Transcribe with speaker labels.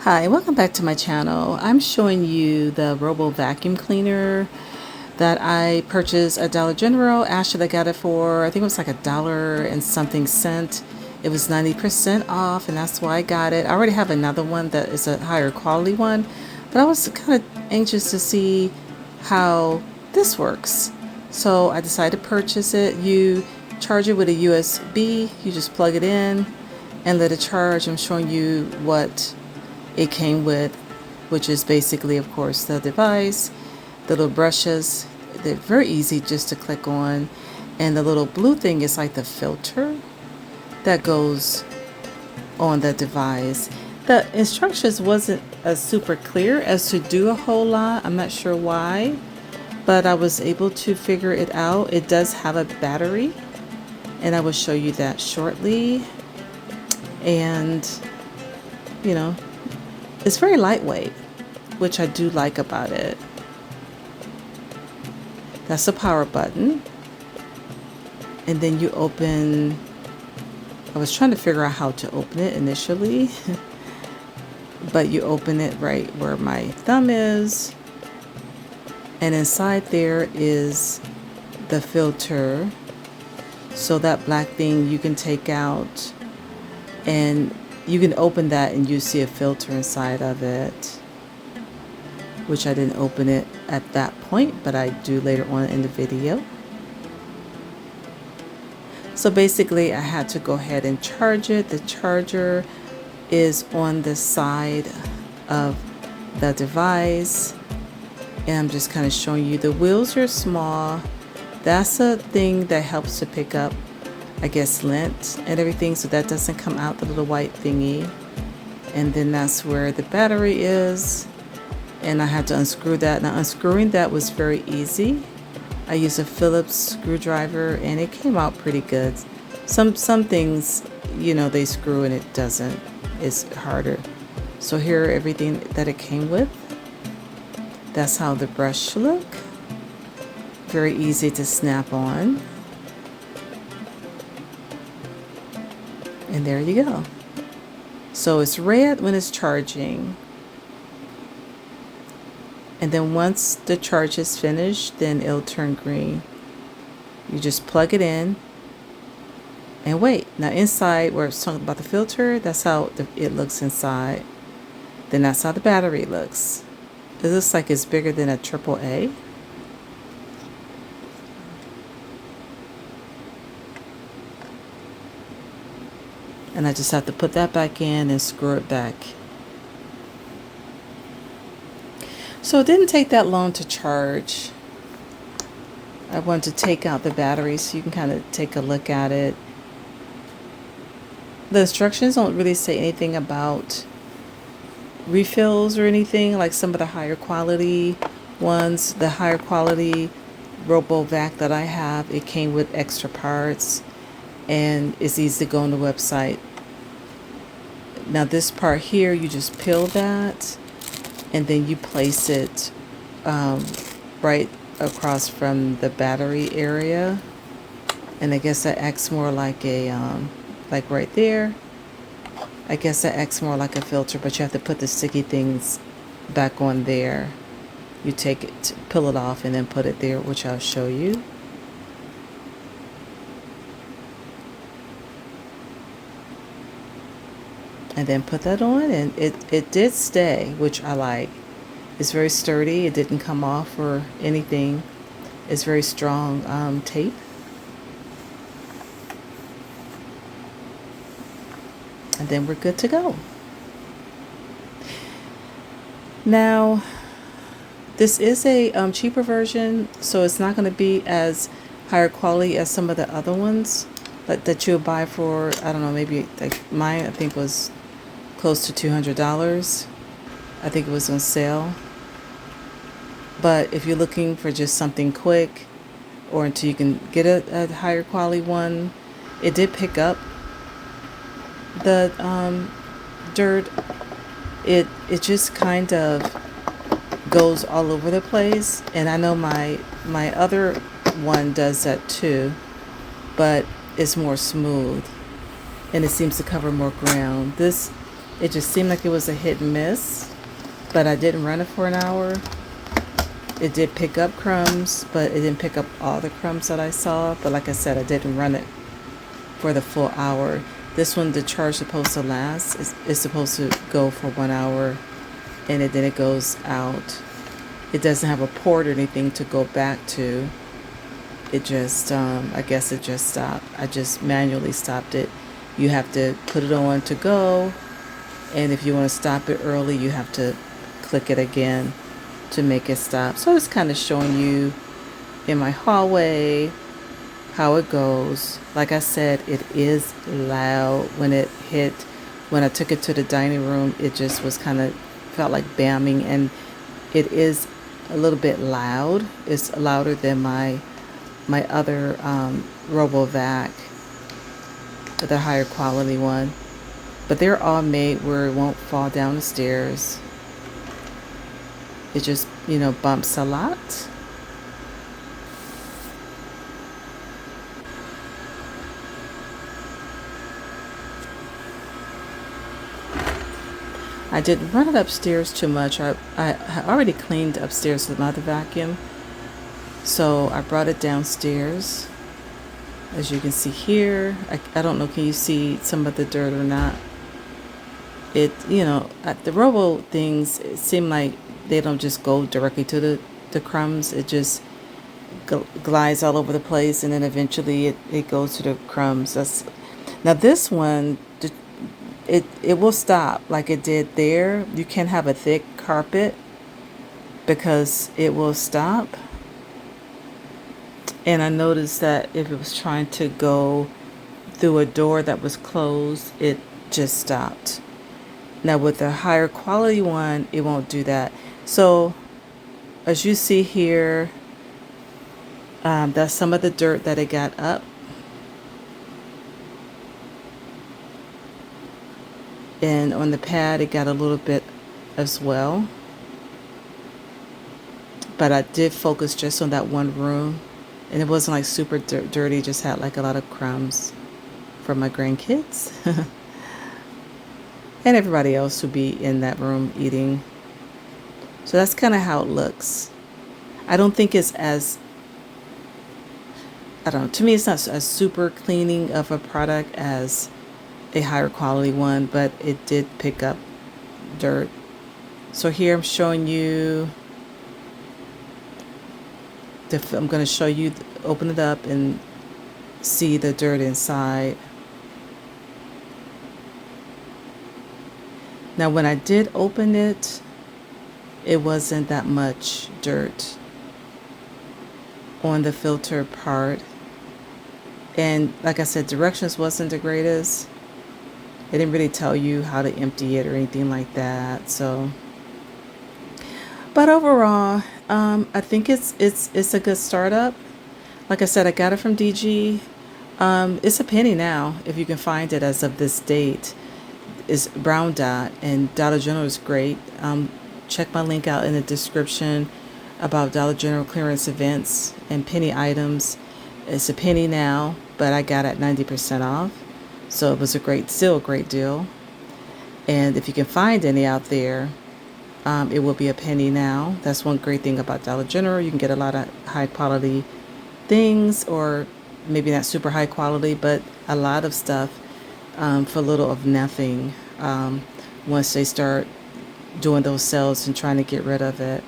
Speaker 1: Hi, welcome back to my channel. I'm showing you the Robo Vacuum Cleaner that I purchased at Dollar General. Actually, I got it for, I think it was like $1 and something cent. It was 90% off, and that's why I got it. I already have another one that is a higher quality one, but I was kind of anxious to see how this works. So I decided to purchase it. You charge it with a USB. You just plug it in and let it charge. I'm showing you what it came with, which is basically, of course, the device, the little brushes. They're very easy just to click on, and the little blue thing is like the filter that goes on the device. The instructions wasn't as super clear as to do a whole lot. I'm not sure why, but I was able to figure it out. It does have a battery, and I will show you that shortly. And you know, it's very lightweight, which I do like about it. That's the power button. And then you open, I was trying to figure out how to open it initially, but you open it right where my thumb is. And inside there is the filter. So that black thing you can take out, and you can open that and you see a filter inside of it, which I didn't open it at that point, but I do later on in the video. So basically I had to go ahead and charge it. The charger is on the side of the device, and I'm just kind of showing you the wheels are small. That's a thing that helps to pick up, I guess, lint and everything, so that doesn't come out, the little white thingy. And then that's where the battery is, and I had to unscrew that. Now unscrewing that was very easy. I used a Phillips screwdriver and it came out pretty good. Some things, you know, they screw and it doesn't. It's harder. So here are everything that it came with. That's how the brush look. Very easy to snap on. And there you go. So it's red when it's charging. And then once the charge is finished, then it'll turn green. You just plug it in and wait. Now inside, where it's talking about the filter, that's how it looks inside. Then that's how the battery looks. It looks like it's bigger than a AAA. And I just have to put that back in and screw it back. So it didn't take that long to charge. I wanted to take out the battery so you can kind of take a look at it. The instructions don't really say anything about refills or anything like some of the higher quality ones. The higher quality RoboVac that I have, it came with extra parts, and it's easy to go on the website. Now this part here, you just peel that and then you place it right across from the battery area, and I guess that acts more like a like right there. I guess that acts more like a filter, but you have to put the sticky things back on there. You take it, peel it off, and then put it there, which I'll show you. And then put that on, and it did stay, which I like. It's very sturdy. It didn't come off or anything. It's very strong tape. And then we're good to go. Now, this is a cheaper version, so it's not going to be as higher quality as some of the other ones that you'll buy for, I don't know, maybe like mine I think was close to $200. I think it was on sale. But if you're looking for just something quick, or until you can get a higher quality one, it did pick up the dirt. It just kind of goes all over the place, and I know my other one does that too, but it's more smooth and it seems to cover more ground. This It just seemed like it was a hit and miss, but I didn't run it for an hour. It did pick up crumbs, but it didn't pick up all the crumbs that I saw. But like I said, I didn't run it for the full hour. This one, the charge is supposed to last. It's supposed to go for 1 hour, and then it goes out. It doesn't have a port or anything to go back to. It just, I guess it just stopped. I just manually stopped it. You have to put it on to go, and if you want to stop it early, you have to click it again to make it stop. So it's kind of showing you in my hallway how it goes. Like I said, it is loud. When I took it to the dining room, it just was kind of felt like bamming, and it is a little bit loud. It's louder than my other Robo Vac, the higher quality one. But they're all made where it won't fall down the stairs. It just, bumps a lot. I didn't run it upstairs too much. I already cleaned upstairs with another vacuum. So I brought it downstairs. As you can see here, I don't know, can you see some of the dirt or not? The Robo things, it seem like they don't just go directly to the crumbs. It just glides all over the place, and then eventually it goes to the crumbs. Now this one, it will stop like it did there. You can have a thick carpet because it will stop. And I noticed that if it was trying to go through a door that was closed, it just stopped. Now with the higher quality one, it won't do that. So as you see here, that's some of the dirt that it got up. And on the pad, it got a little bit as well. But I did focus just on that one room. And it wasn't like super dirty, just had like a lot of crumbs for my grandkids. And everybody else who be in that room eating. So that's kind of how it looks. I don't think it's as, I don't know, to me it's not as super cleaning of a product as a higher quality one, but it did pick up dirt. So here I'm showing you, I'm going to show you, open it up and see the dirt inside. Now when I did open it, it wasn't that much dirt on the filter part. And like I said, directions wasn't the greatest. It didn't really tell you how to empty it or anything like that. So, but overall, I think it's a good startup. Like I said, I got it from DG. It's a penny now if you can find it as of this date. It's brown dot, and Dollar General is great. Check my link out in the description about Dollar General clearance events and penny items. It's a penny now, but I got it 90% off. So it was still a great deal. And if you can find any out there, it will be a penny now. That's one great thing about Dollar General. You can get a lot of high quality things, or maybe not super high quality, but a lot of stuff for little of nothing once they start doing those sales and trying to get rid of it.